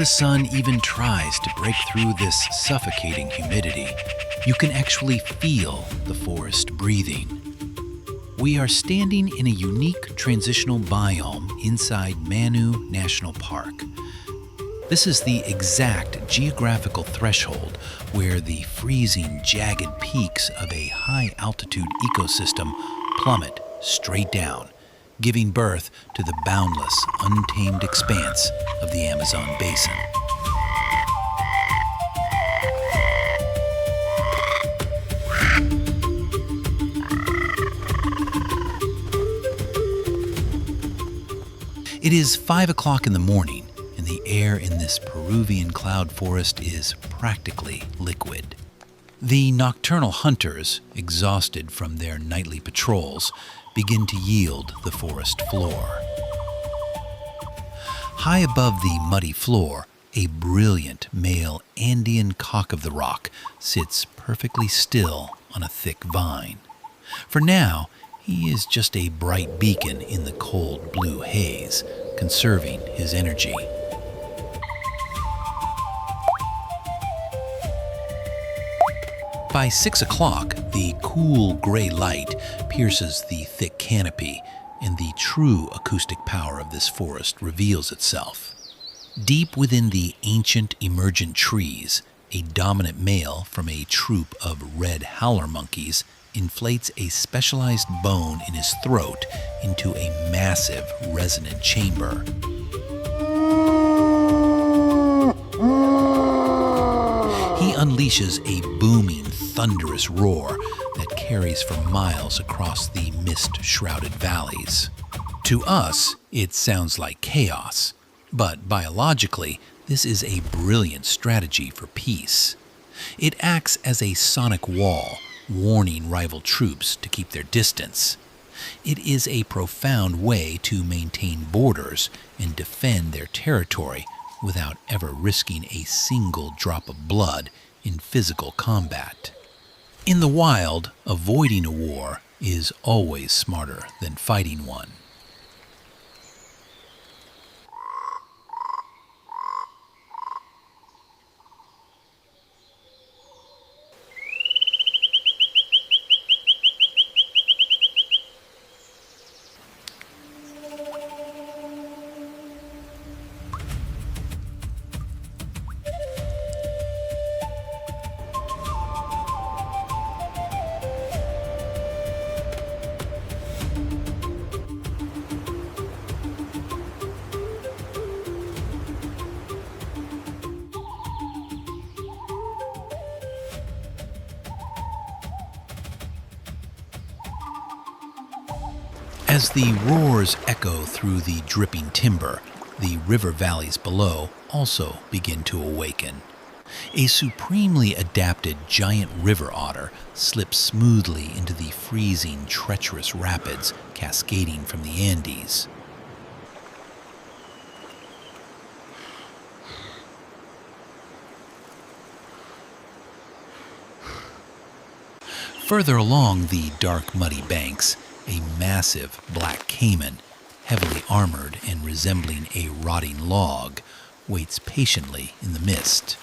the sun even tries to break through this suffocating humidity, you can actually feel the forest breathing. We are standing in a unique transitional biome inside Manu National Park. This is the exact geographical threshold where the freezing, jagged peaks of a high-altitude ecosystem plummet straight down, giving birth to the boundless, untamed expanse of the Amazon basin. It is 5 o'clock in the morning, and the air in this Peruvian cloud forest is practically liquid. The nocturnal hunters, exhausted from their nightly patrols, begin to yield the forest floor. High above the muddy floor, a brilliant male Andean cock of the rock sits perfectly still on a thick vine. For now, he is just a bright beacon in the cold blue haze, conserving his energy. By 6 o'clock, the cool gray light pierces the thick canopy, and the true acoustic power of this forest reveals itself. Deep within the ancient emergent trees, a dominant male from a troop of red howler monkeys inflates a specialized bone in his throat into a massive resonant chamber. He unleashes a booming, thunderous roar that carries for miles across the mist-shrouded valleys. To us, it sounds like chaos, but biologically, this is a brilliant strategy for peace. It acts as a sonic wall, warning rival troops to keep their distance. It is a profound way to maintain borders and defend their territory without ever risking a single drop of blood in physical combat. In the wild, avoiding a war is always smarter than fighting one. As the roars echo through the dripping timber, the river valleys below also begin to awaken. A supremely adapted giant river otter slips smoothly into the freezing, treacherous rapids cascading from the Andes. Further along the dark, muddy banks, a massive black caiman, heavily armored and resembling a rotting log, waits patiently in the mist.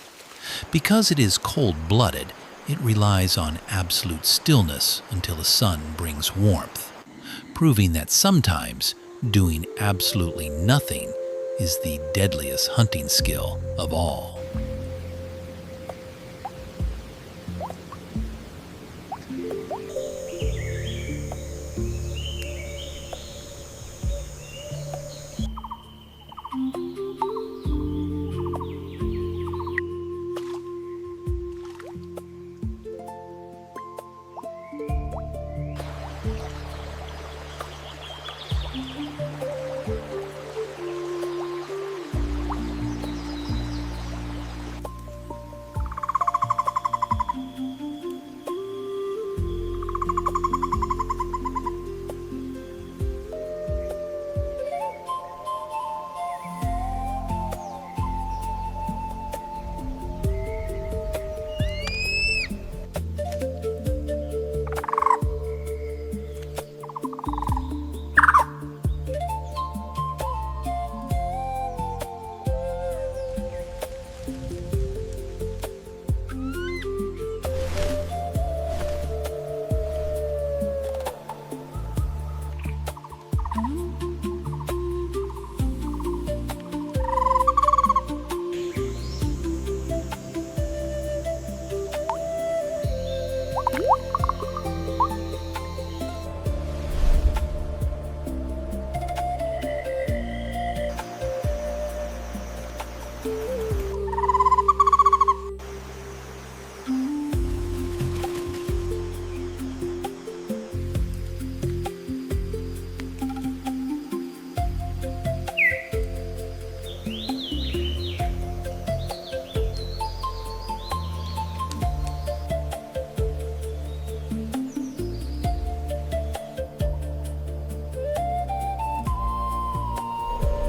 Because it is cold-blooded, it relies on absolute stillness until the sun brings warmth, proving that sometimes doing absolutely nothing is the deadliest hunting skill of all.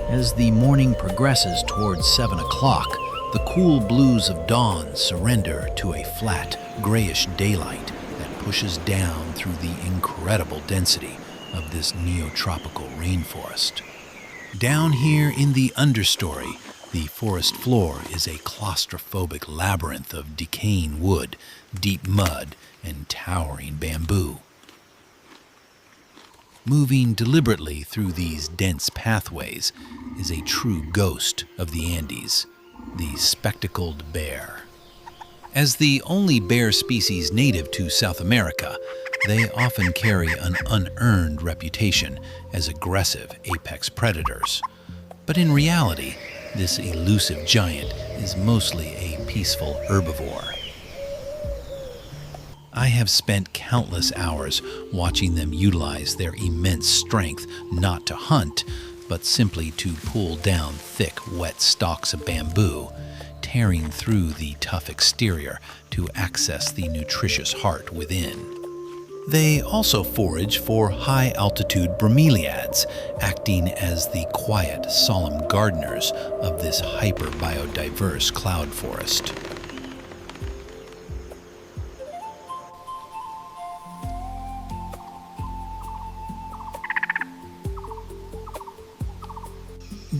As the morning progresses towards 7 o'clock, the cool blues of dawn surrender to a flat, grayish daylight that pushes down through the incredible density of this neotropical rainforest. Down here in the understory, the forest floor is a claustrophobic labyrinth of decaying wood, deep mud, and towering bamboo. Moving deliberately through these dense pathways is a true ghost of the Andes, the spectacled bear. As the only bear species native to South America, they often carry an unearned reputation as aggressive apex predators. But in reality, this elusive giant is mostly a peaceful herbivore. I have spent countless hours watching them utilize their immense strength not to hunt, but simply to pull down thick, wet stalks of bamboo, tearing through the tough exterior to access the nutritious heart within. They also forage for high-altitude bromeliads, acting as the quiet, solemn gardeners of this hyper-biodiverse cloud forest.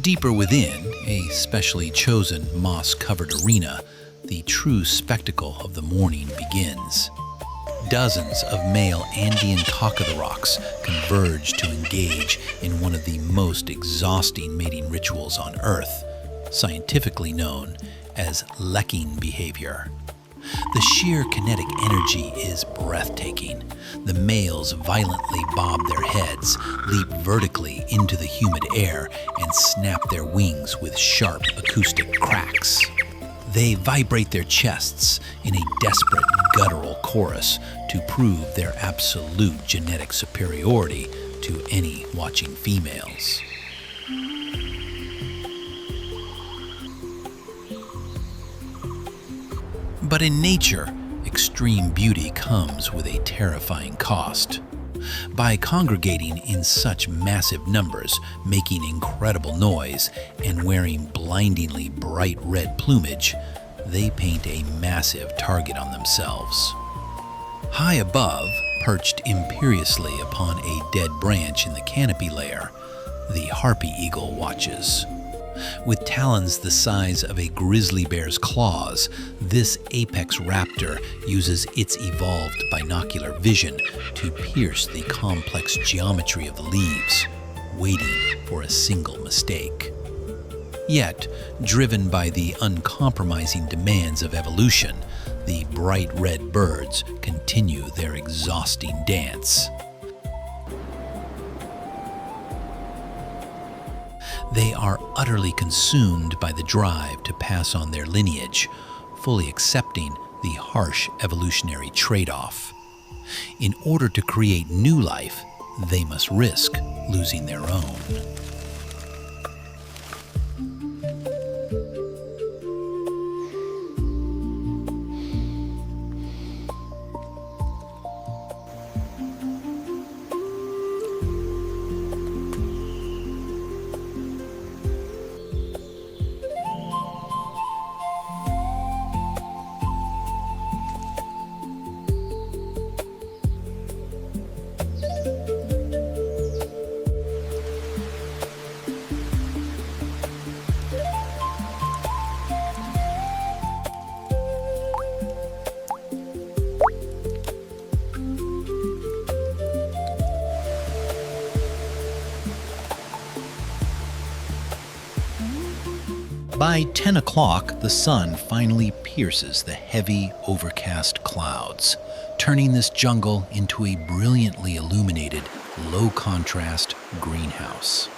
Deeper within, a specially chosen moss-covered arena, the true spectacle of the morning begins. Dozens of male Andean cock-of-the-rocks converge to engage in one of the most exhausting mating rituals on Earth, scientifically known as lecking behavior. The sheer kinetic energy is breathtaking. The males violently bob their heads, leap vertically into the humid air, and snap their wings with sharp acoustic cracks. They vibrate their chests in a desperate guttural chorus to prove their absolute genetic superiority to any watching females. But in nature, extreme beauty comes with a terrifying cost. By congregating in such massive numbers, making incredible noise, and wearing blindingly bright red plumage, they paint a massive target on themselves. High above, perched imperiously upon a dead branch in the canopy layer, the harpy eagle watches. With talons the size of a grizzly bear's claws, this apex raptor uses its evolved binocular vision to pierce the complex geometry of the leaves, waiting for a single mistake. Yet, driven by the uncompromising demands of evolution, the bright red birds continue their exhausting dance. They are utterly consumed by the drive to pass on their lineage, fully accepting the harsh evolutionary trade-off. In order to create new life, they must risk losing their own. By 10 o'clock, the sun finally pierces the heavy, overcast clouds, turning this jungle into a brilliantly illuminated, low-contrast greenhouse.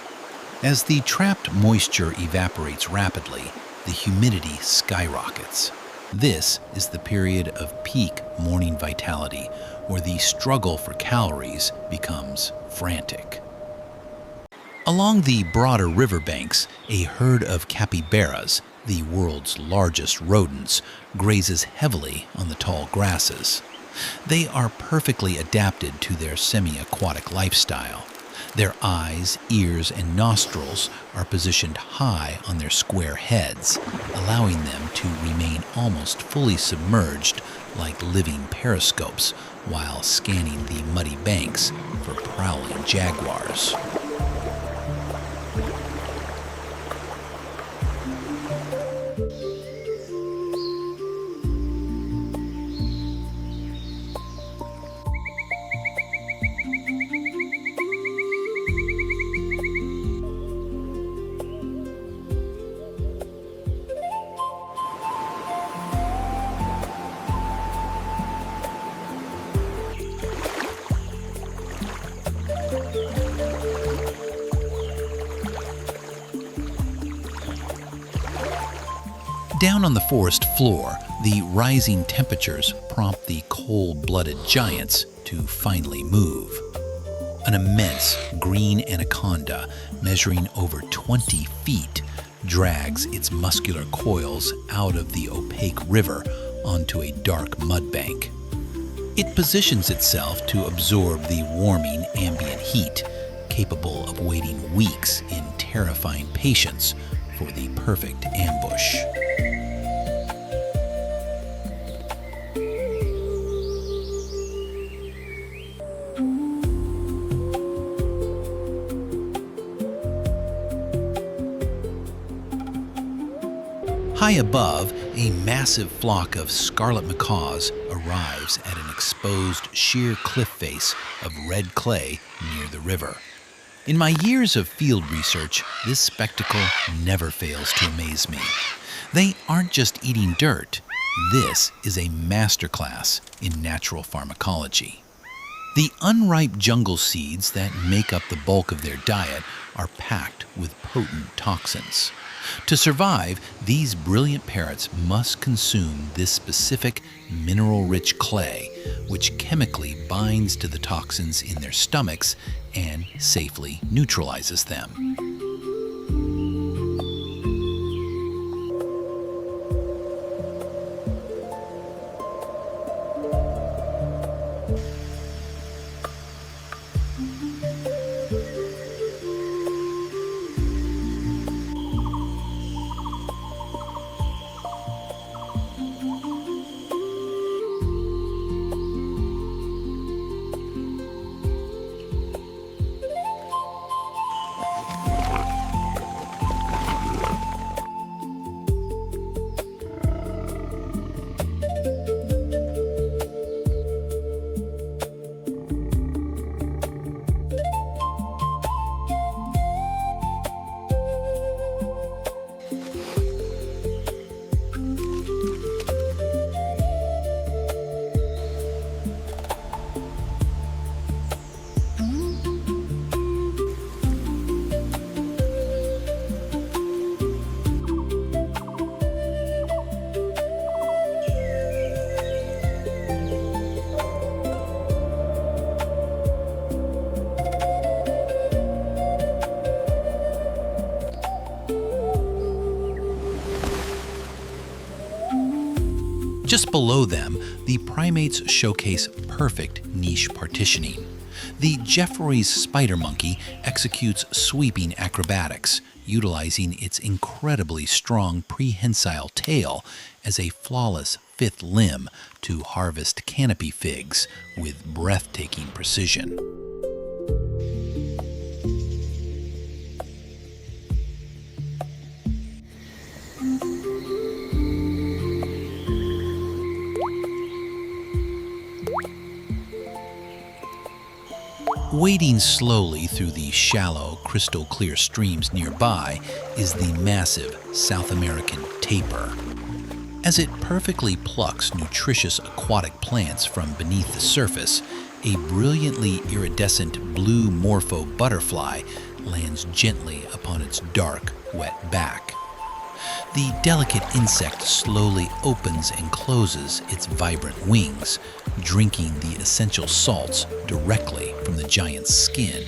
As the trapped moisture evaporates rapidly, the humidity skyrockets. This is the period of peak morning vitality, where the struggle for calories becomes frantic. Along the broader riverbanks, a herd of capybaras, the world's largest rodents, grazes heavily on the tall grasses. They are perfectly adapted to their semi-aquatic lifestyle, Their eyes, ears, and nostrils are positioned high on their square heads, allowing them to remain almost fully submerged like living periscopes while scanning the muddy banks for prowling jaguars. Down on the forest floor, the rising temperatures prompt the cold-blooded giants to finally move. An immense green anaconda, measuring over 20 feet, drags its muscular coils out of the opaque river onto a dark mudbank. It positions itself to absorb the warming ambient heat, capable of waiting weeks in terrifying patience for the perfect ambush. High above, a massive flock of scarlet macaws arrives at an exposed sheer cliff face of red clay near the river. In my years of field research, this spectacle never fails to amaze me. They aren't just eating dirt. This is a masterclass in natural pharmacology. The unripe jungle seeds that make up the bulk of their diet are packed with potent toxins. To survive, these brilliant parrots must consume this specific mineral-rich clay, which chemically binds to the toxins in their stomachs and safely neutralizes them. Just below them, the primates showcase perfect niche partitioning. The Jeffrey's spider monkey executes sweeping acrobatics, utilizing its incredibly strong prehensile tail as a flawless fifth limb to harvest canopy figs with breathtaking precision. Wading slowly through the shallow, crystal-clear streams nearby is the massive South American tapir. As it perfectly plucks nutritious aquatic plants from beneath the surface, a brilliantly iridescent blue morpho butterfly lands gently upon its dark, wet back. The delicate insect slowly opens and closes its vibrant wings, drinking the essential salts directly from the giant's skin.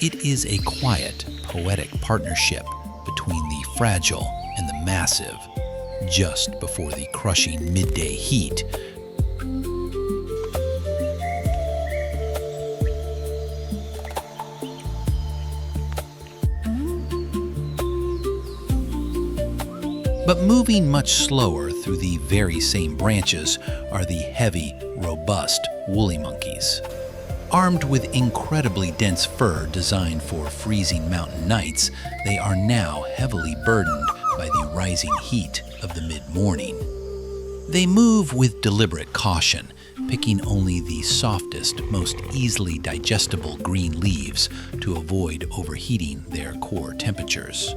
It is a quiet, poetic partnership between the fragile and the massive, just before the crushing midday heat. But moving much slower through the very same branches are the heavy, robust woolly monkeys. Armed with incredibly dense fur designed for freezing mountain nights, they are now heavily burdened by the rising heat of the mid-morning. They move with deliberate caution, picking only the softest, most easily digestible green leaves to avoid overheating their core temperatures.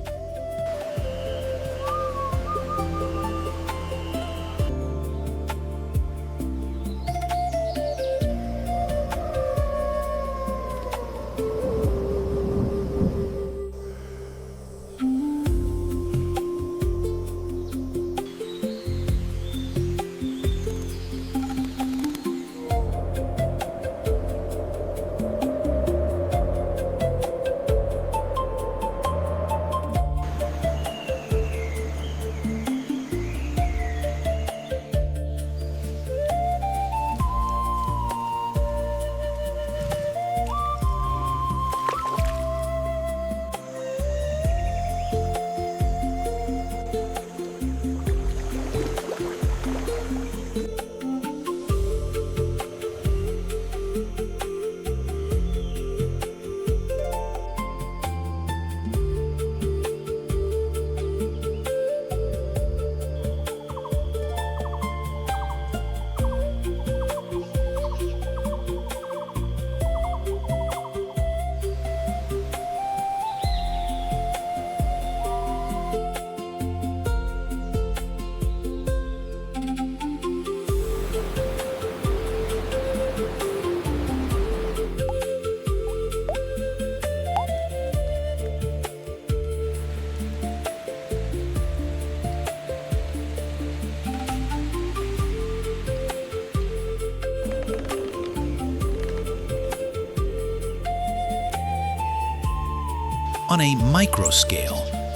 On a micro scale,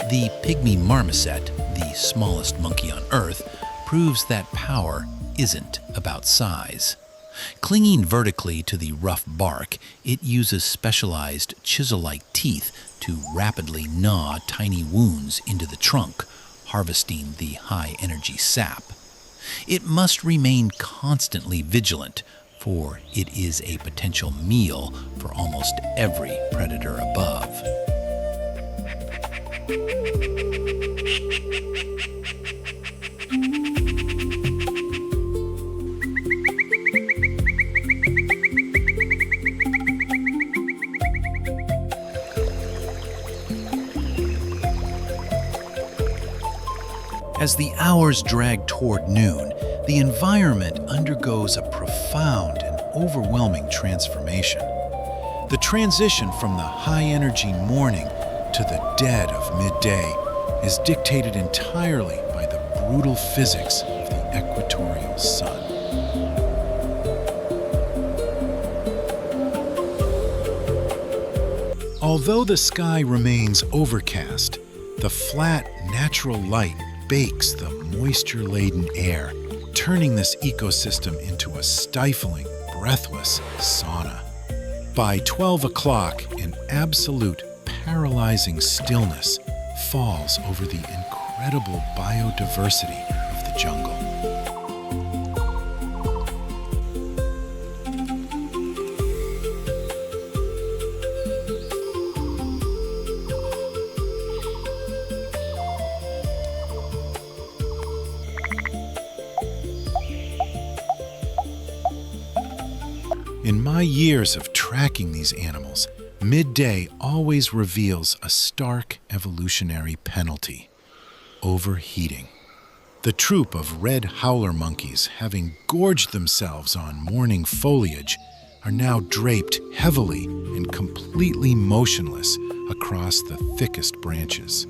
the pygmy marmoset, the smallest monkey on Earth, proves that power isn't about size. Clinging vertically to the rough bark, it uses specialized chisel-like teeth to rapidly gnaw tiny wounds into the trunk, harvesting the high-energy sap. It must remain constantly vigilant, for it is a potential meal for almost every predator above. As the hours drag toward noon, the environment undergoes a profound and overwhelming transformation. The transition from the high-energy morning to the dead of midday is dictated entirely by the brutal physics of the equatorial sun. Although the sky remains overcast, the flat, natural light bakes the moisture-laden air, turning this ecosystem into a stifling, breathless sauna. By 12 o'clock, an absolute paralyzing stillness falls over the incredible biodiversity of the jungle. In my years of tracking these animals, Midday always reveals a stark evolutionary penalty: overheating. The troop of red howler monkeys, having gorged themselves on morning foliage, are now draped heavily and completely motionless across the thickest branches.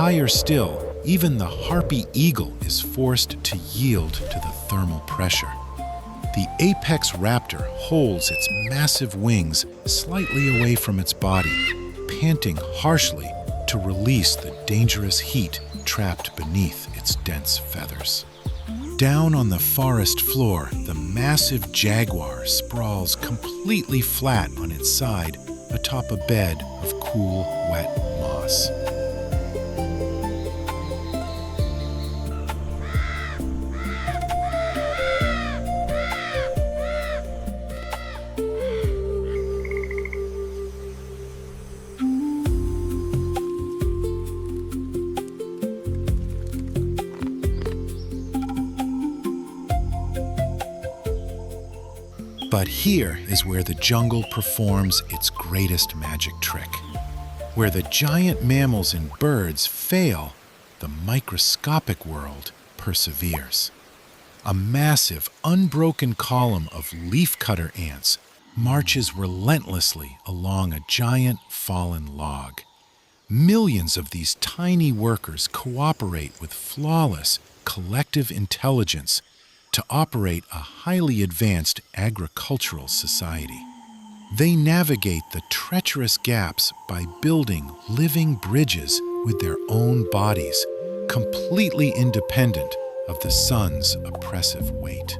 Higher still, even the harpy eagle is forced to yield to the thermal pressure. The apex raptor holds its massive wings slightly away from its body, panting harshly to release the dangerous heat trapped beneath its dense feathers. Down on the forest floor, the massive jaguar sprawls completely flat on its side atop a bed of cool, wet moss. But here is where the jungle performs its greatest magic trick. Where the giant mammals and birds fail, the microscopic world perseveres. A massive, unbroken column of leafcutter ants marches relentlessly along a giant fallen log. Millions of these tiny workers cooperate with flawless, collective intelligence to operate a highly advanced agricultural society. They navigate the treacherous gaps by building living bridges with their own bodies, completely independent of the sun's oppressive weight.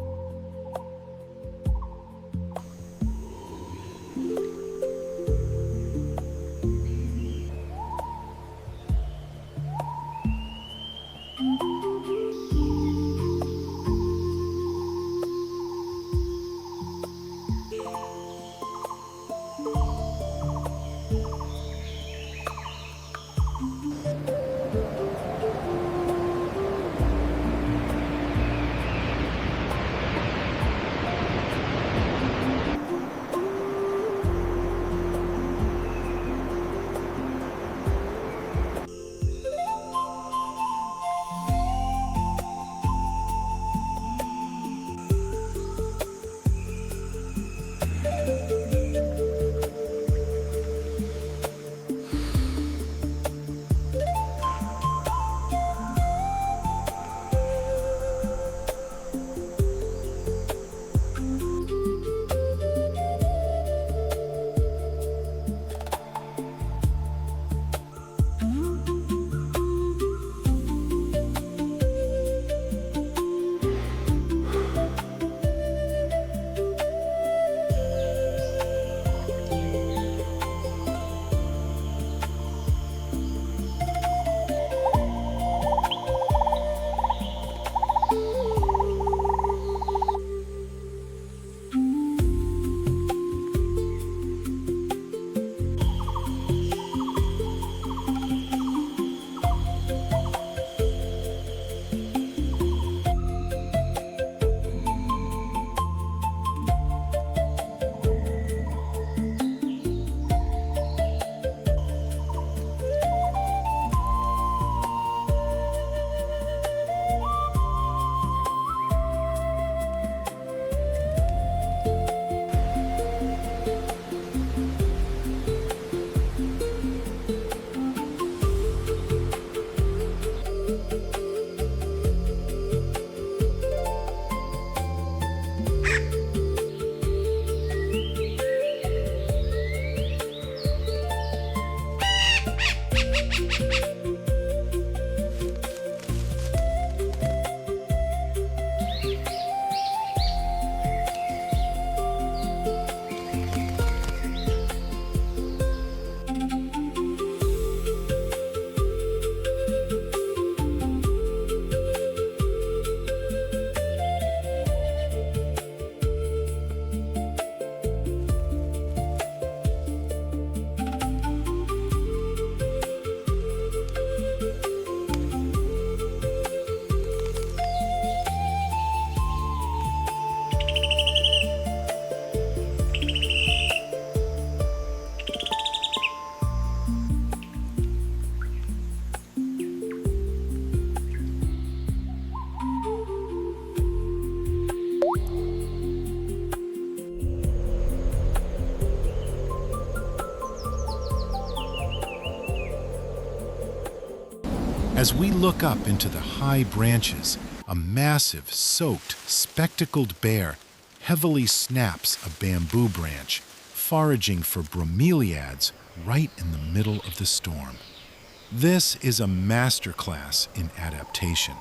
As we look up into the high branches, a massive, soaked, spectacled bear heavily snaps a bamboo branch, foraging for bromeliads right in the middle of the storm. This is a masterclass in adaptation,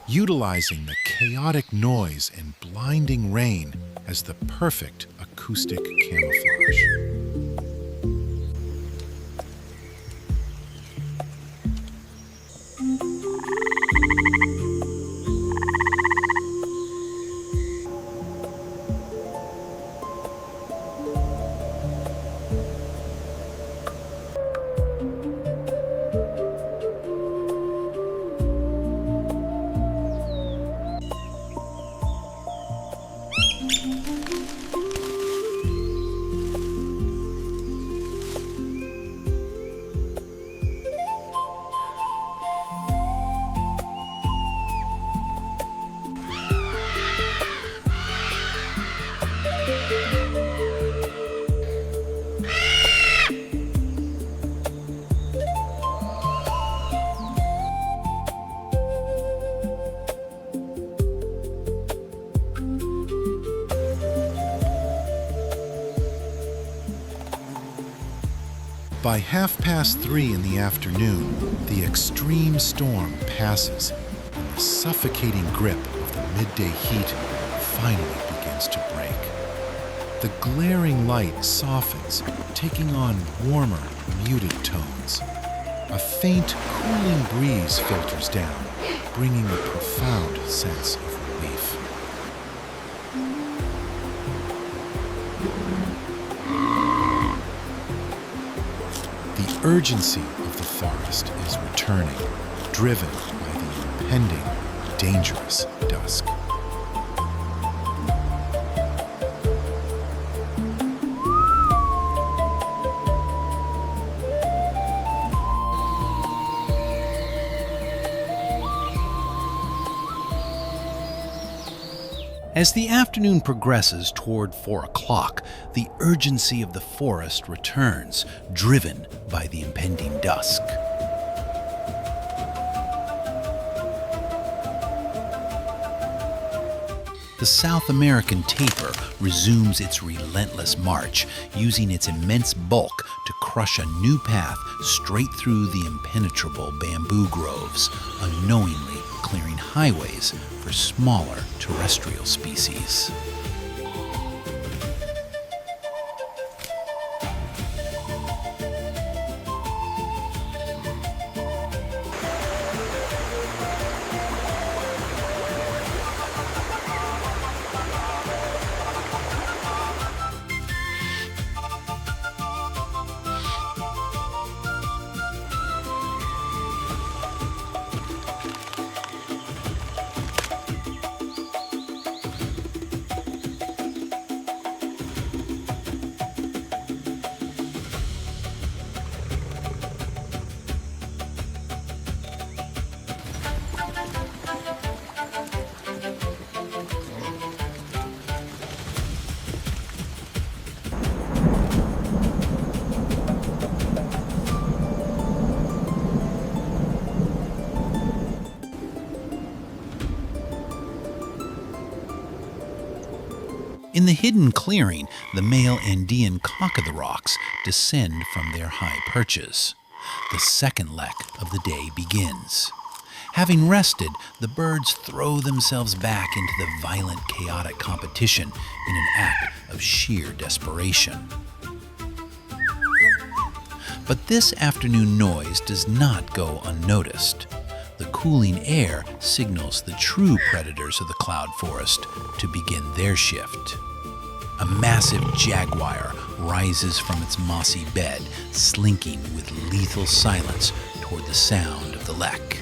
utilizing the chaotic noise and blinding rain as the perfect acoustic camouflage. By 3:30 in the afternoon, the extreme storm passes, and the suffocating grip of the midday heat finally begins to break. The glaring light softens, taking on warmer, muted tones. A faint, cooling breeze filters down, bringing a profound sense of relief. The urgency of the forest is returning, driven by the impending, dangerous dusk. As the afternoon progresses toward 4 o'clock, the urgency of the forest returns, driven by the impending dusk. The South American tapir resumes its relentless march, using its immense bulk to crush a new path straight through the impenetrable bamboo groves, unknowingly clearing highways for smaller terrestrial species. In the hidden clearing, the male Andean cock-of-the-rocks descend from their high perches. The second lek of the day begins. Having rested, the birds throw themselves back into the violent, chaotic competition in an act of sheer desperation. But this afternoon noise does not go unnoticed. The cooling air signals the true predators of the cloud forest to begin their shift. A massive jaguar rises from its mossy bed, slinking with lethal silence toward the sound of the lek,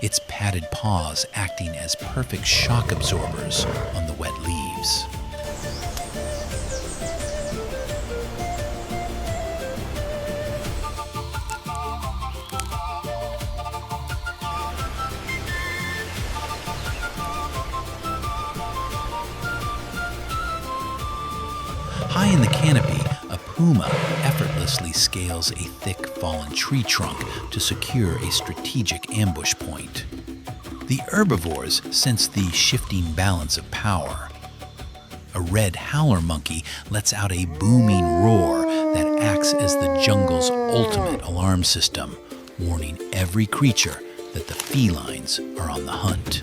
its padded paws acting as perfect shock absorbers on the wet leaves. High in the canopy, a puma effortlessly meticulously scales a thick fallen tree trunk to secure a strategic ambush point. The herbivores sense the shifting balance of power. A red howler monkey lets out a booming roar that acts as the jungle's ultimate alarm system, warning every creature that the felines are on the hunt.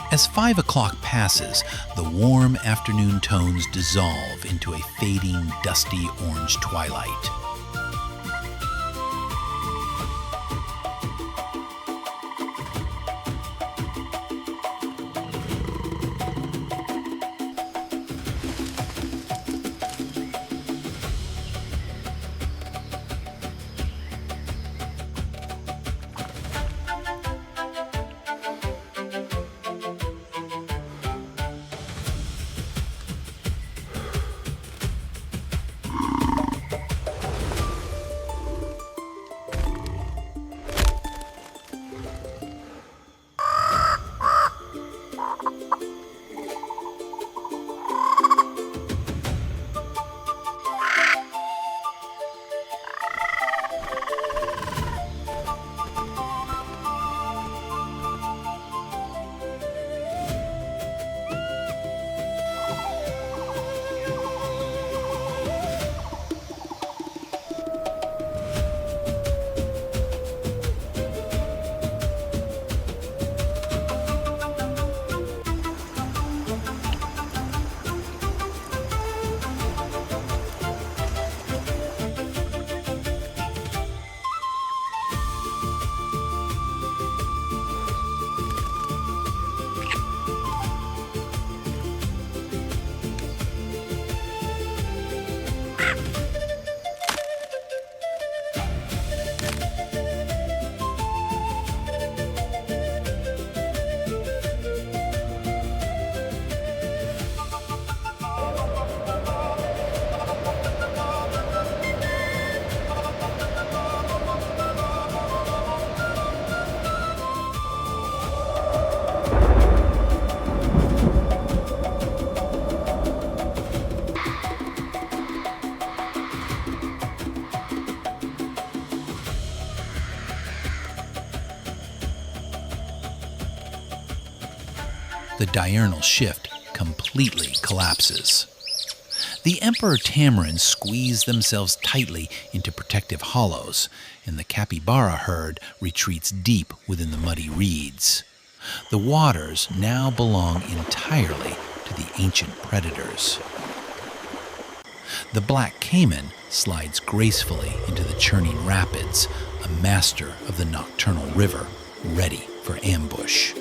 As 5 o'clock passes, the warm afternoon tones dissolve into a fading, dusty orange twilight. The diurnal shift completely collapses. The emperor tamarins squeeze themselves tightly into protective hollows, and the capybara herd retreats deep within the muddy reeds. The waters now belong entirely to the ancient predators. The black caiman slides gracefully into the churning rapids, a master of the nocturnal river, ready for ambush.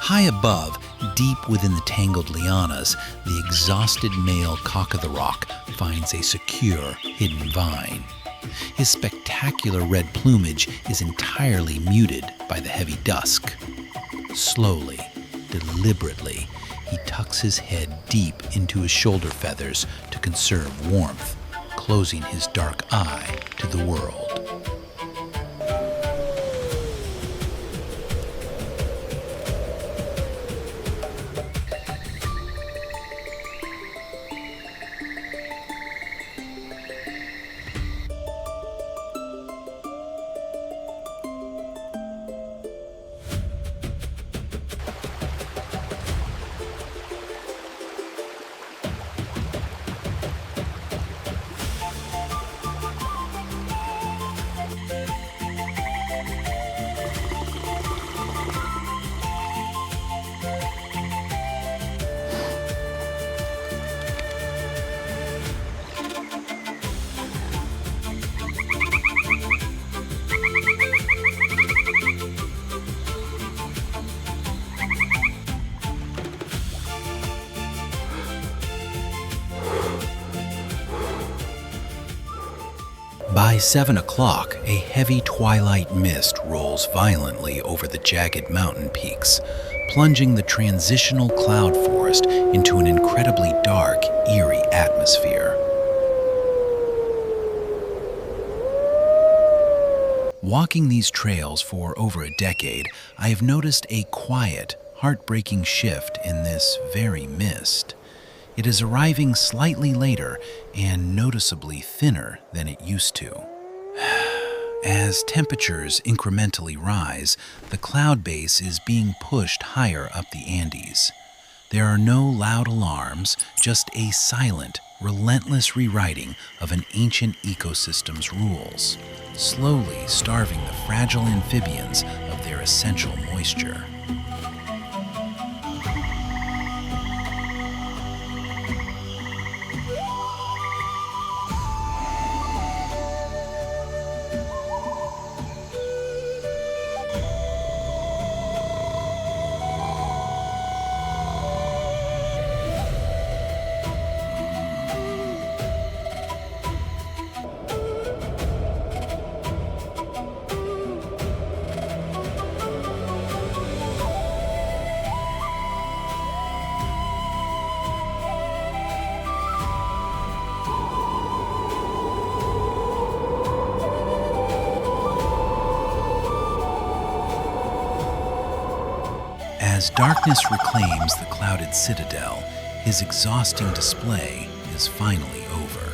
High above, deep within the tangled lianas, the exhausted male cock of the rock finds a secure, hidden vine. His spectacular red plumage is entirely muted by the heavy dusk. Slowly, deliberately, he tucks his head deep into his shoulder feathers to conserve warmth, closing his dark eye to the world. By 7 o'clock, a heavy twilight mist rolls violently over the jagged mountain peaks, plunging the transitional cloud forest into an incredibly dark, eerie atmosphere. Walking these trails for over a decade, I have noticed a quiet, heartbreaking shift in this very mist. It is arriving slightly later and noticeably thinner than it used to. As temperatures incrementally rise, the cloud base is being pushed higher up the Andes. There are no loud alarms, just a silent, relentless rewriting of an ancient ecosystem's rules, slowly starving the fragile amphibians of their essential moisture. As darkness reclaims the Clouded Citadel, his exhausting display is finally over.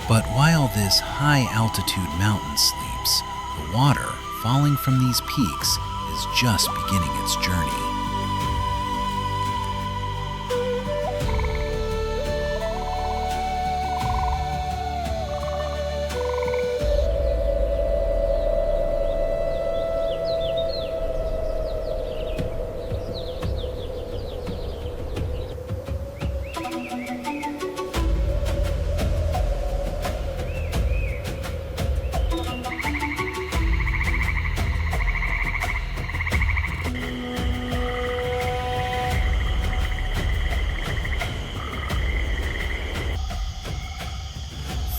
But while this high-altitude mountain sleeps, the water falling from these peaks is just beginning its journey.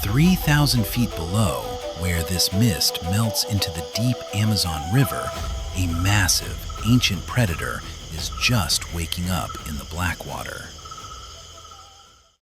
"3,000 feet below, where this mist melts into the deep Amazon River, a massive, ancient predator is just waking up in the Blackwater.